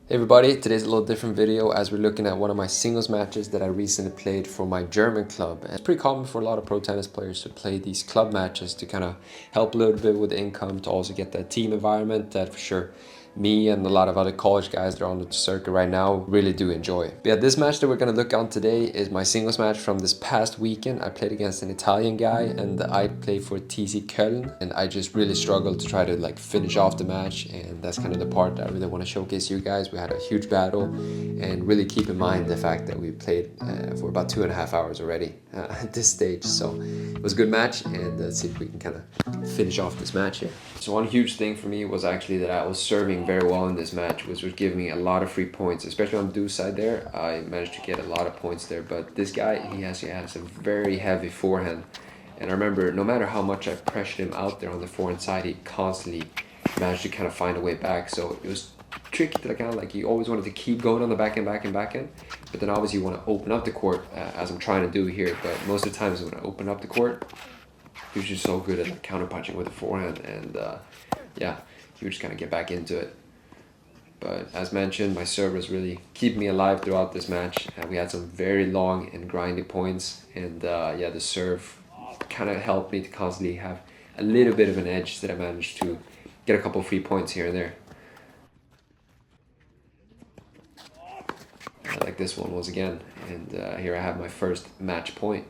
Hey everybody, today's a little different video as we're looking at one of my singles matches that I recently played for my German club. And it's pretty common for a lot of pro tennis players to play these club matches to kind of help a little bit with the income, to also get that team environment that for sure me and a lot of other college guys that are on the circuit right now really do enjoy. But yeah, this match that we're going to look on today is my singles match from this past weekend. I played against an Italian guy and I played for TC Köln, and I just really struggled to try to like finish off the match, and that's kind of the part that I really want to showcase you guys. We had a huge battle, and really keep in mind the fact that we played for about 2.5 hours already at this stage. So it was a good match, and let's see if we can kind of finish off this match here. So one huge thing for me was actually that I was serving very well in this match, which was giving me a lot of free points, especially on Du's side there. I managed to get a lot of points there, but this guy, he actually has a very heavy forehand. And I remember no matter how much I pressured him out there on the forehand side, he constantly managed to kind of find a way back. So it was tricky to kind of like, you always wanted to keep going on the backhand, but then obviously you want to open up the court as I'm trying to do here. But most of the times when I open up the court, he was just so good at like counter punching with the forehand, and yeah, he would just kind of get back into it. But as mentioned, my serve was really keeping me alive throughout this match. We had some very long and grindy points, and yeah, the serve kind of helped me to constantly have a little bit of an edge that I managed to get a couple free points here and there. Like this one was again, and here I have my first match point.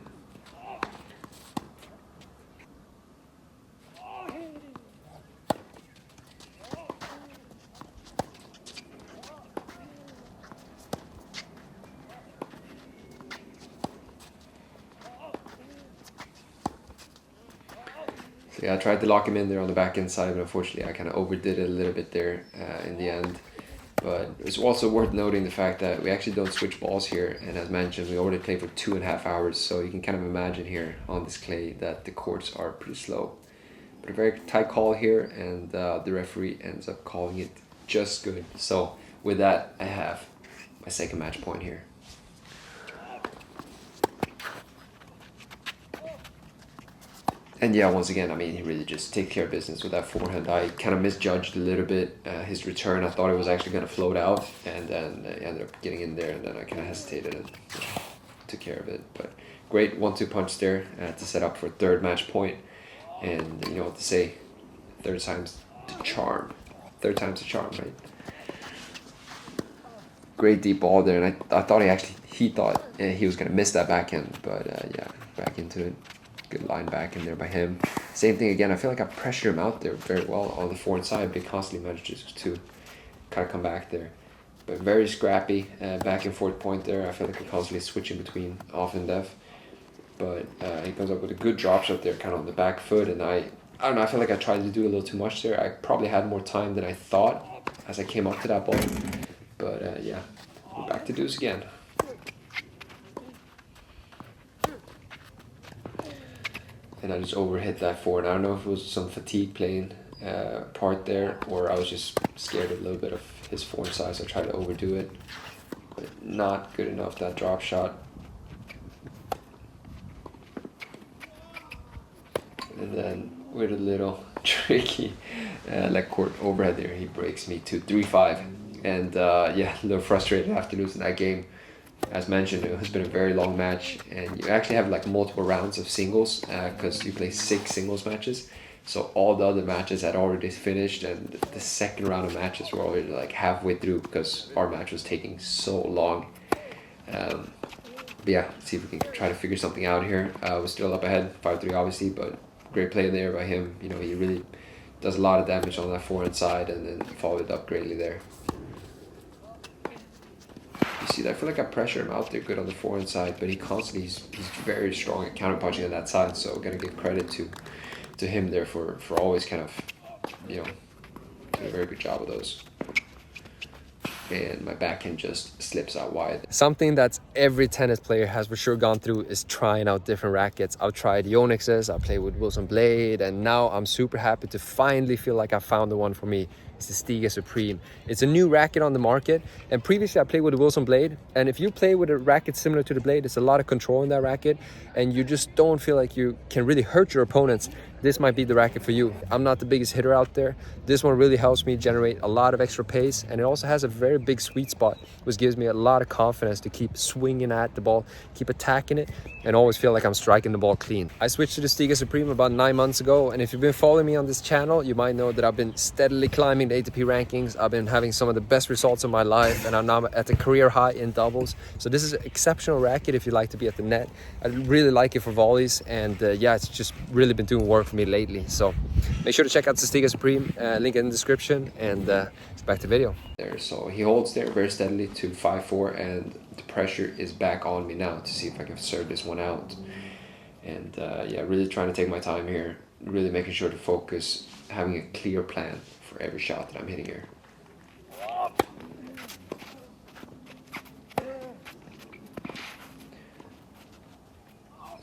So yeah, I tried to lock him in there on the backhand side, but unfortunately I kind of overdid it a little bit there in the end. But it's also worth noting the fact that we actually don't switch balls here, and as mentioned, we already played for 2.5 hours, so you can kind of imagine here on this clay that the courts are pretty slow. But a very tight call here, and the referee ends up calling it just good. So with that, I have my second match point here. And yeah, once again, I mean, he really just takes care of business with that forehand. I kind of misjudged a little bit his return. I thought it was actually going to float out, and then it ended up getting in there, and then I kind of hesitated and took care of it. But great 1-2 punch there to set up for a third match point. And you know what to say, third time's the charm. Third time's the charm, right? Great deep ball there, and I thought he thought he was going to miss that backhand, but yeah, back into it. Good line back in there by him. Same thing again, I feel like I pressured him out there very well on the forehand side, but he constantly manages to kind of come back there. But very scrappy back and forth point there. I feel like I'm constantly switching between off and def. But he comes up with a good drop shot there, kind of on the back foot, and I don't know, I feel like I tried to do a little too much there. I probably had more time than I thought as I came up to that ball. But yeah, we're back to deuce again. And I just overhit that forward. I don't know if it was some fatigue playing part there, or I was just scared a little bit of his forehand side, so I tried to overdo it. But not good enough, that drop shot. And then with a little tricky leg court overhead there, he breaks me to 3-5. And yeah, a little frustrated after losing that game. As mentioned, it has been a very long match, and you actually have like multiple rounds of singles because you play 6 singles matches. So all the other matches had already finished, and the second round of matches were already like halfway through because our match was taking so long. But yeah, let's see if we can try to figure something out here. We're still up ahead, 5-3 obviously, but great play there by him. You know, he really does a lot of damage on that forehand side, and then followed it up greatly there. You see that? I feel like I pressure him out there good on the forehand side, but he's very strong at counterpunching on that side, so gotta give credit to him there for always kind of, you know, doing a very good job of those. And my backhand just slips out wide. Something that every tennis player has for sure gone through is trying out different rackets. I've tried YoneX's, I played with Wilson Blade, and now I'm super happy to finally feel like I found the one for me. is the STIGA Supreme. It's a new racket on the market, and previously I played with the Wilson Blade, and if you play with a racket similar to the Blade, there's a lot of control in that racket, and you just don't feel like you can really hurt your opponents. This might be the racket for you. I'm not the biggest hitter out there. This one really helps me generate a lot of extra pace, and it also has a very big sweet spot, which gives me a lot of confidence to keep swinging at the ball, keep attacking it, and always feel like I'm striking the ball clean. I switched to the STIGA Supreme about 9 months ago, and if you've been following me on this channel, you might know that I've been steadily climbing the ATP rankings. I've been having some of the best results of my life, and I'm now at a career high in doubles. So this is an exceptional racket if you like to be at the net. I really like it for volleys, and yeah, it's just really been doing work for me lately. So make sure to check out the STIGA Supreme, link in the description, and it's back to video. There, so he holds there very steadily to 5-4, and the pressure is back on me now to see if I can serve this one out. And yeah, really trying to take my time here, really making sure to focus, having a clear plan for every shot that I'm hitting here.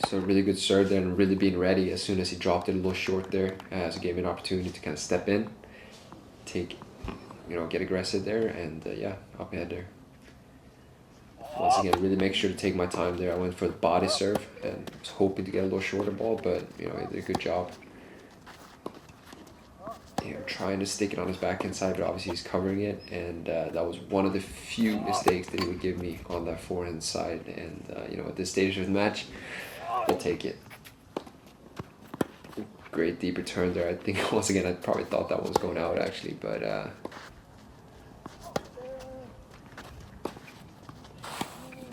So really good serve there, and really being ready as soon as he dropped it a little short there. So it gave me an opportunity to kind of step in, take, you know, get aggressive there, and yeah, up ahead there. Once again, really make sure to take my time there. I went for the body serve and was hoping to get a little shorter ball, but you know, he did a good job. Yeah, trying to stick it on his backhand side, but obviously he's covering it, and that was one of the few mistakes that he would give me on that forehand side. And you know, at this stage of the match, we'll take it. Great deep return there. I think once again, I probably thought that one was going out actually, but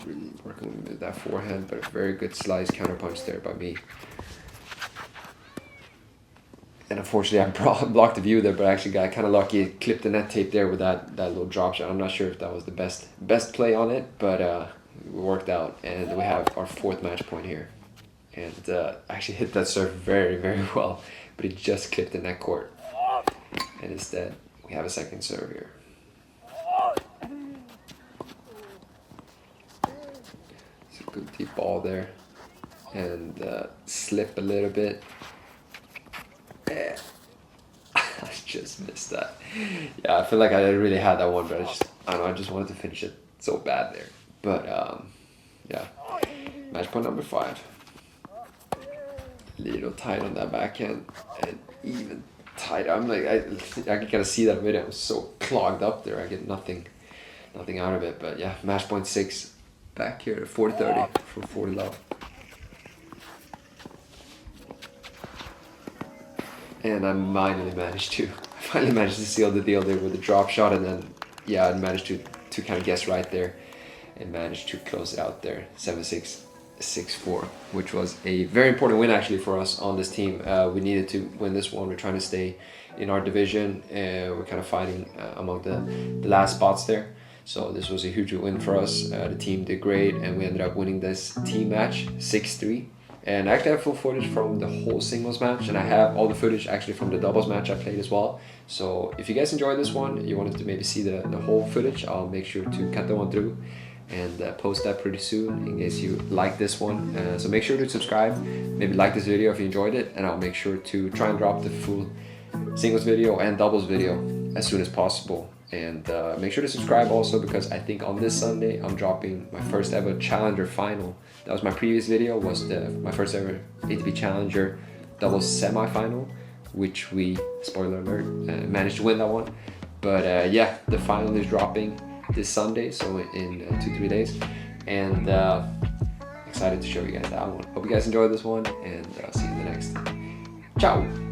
really working with that forehand, but a very good slice counterpunch there by me. And unfortunately, I blocked the view there, but I actually got kind of lucky. It clipped the net tape there with that little drop shot. I'm not sure if that was the best play on it, but it worked out, and we have our 4th match point here. And actually hit that serve very, very well, but it just clipped the net court. And instead, we have a 2nd serve here. It's a good deep ball there, and slip a little bit. I just missed that. Yeah, I feel like I really had that one, but I don't know, I just wanted to finish it so bad there. But yeah, match point number 5. Little tight on that backhand, and even tight. I'm like, I can kind of see that video. It was so clogged up there. I get nothing out of it. But yeah, match point 6, back here to 40-30 for 40 love. And I finally managed to seal the deal there with the drop shot, and then yeah, I managed to kind of guess right there, and managed to close it out there, 7-6, 6-4, which was a very important win actually for us on this team. We needed to win this one. We're trying to stay in our division. We're kind of fighting among the last spots there. So this was a huge win for us. The team did great, and we ended up winning this team match 6-3. And I actually have full footage from the whole singles match, and I have all the footage actually from the doubles match I played as well. So if you guys enjoyed this one, you wanted to maybe see the whole footage, I'll make sure to cut that one through and post that pretty soon in case you like this one. So make sure to subscribe, maybe like this video if you enjoyed it, and I'll make sure to try and drop the full singles video and doubles video as soon as possible. And make sure to subscribe also, because I think on this Sunday I'm dropping my first ever Challenger final. That was my previous video, was my first ever ATP Challenger doubles semi-final, which we, spoiler alert, managed to win that one. But yeah, the final is dropping this Sunday, so in 2-3 days, and excited to show you guys that one. Hope you guys enjoyed this one, and see you in the next. Ciao!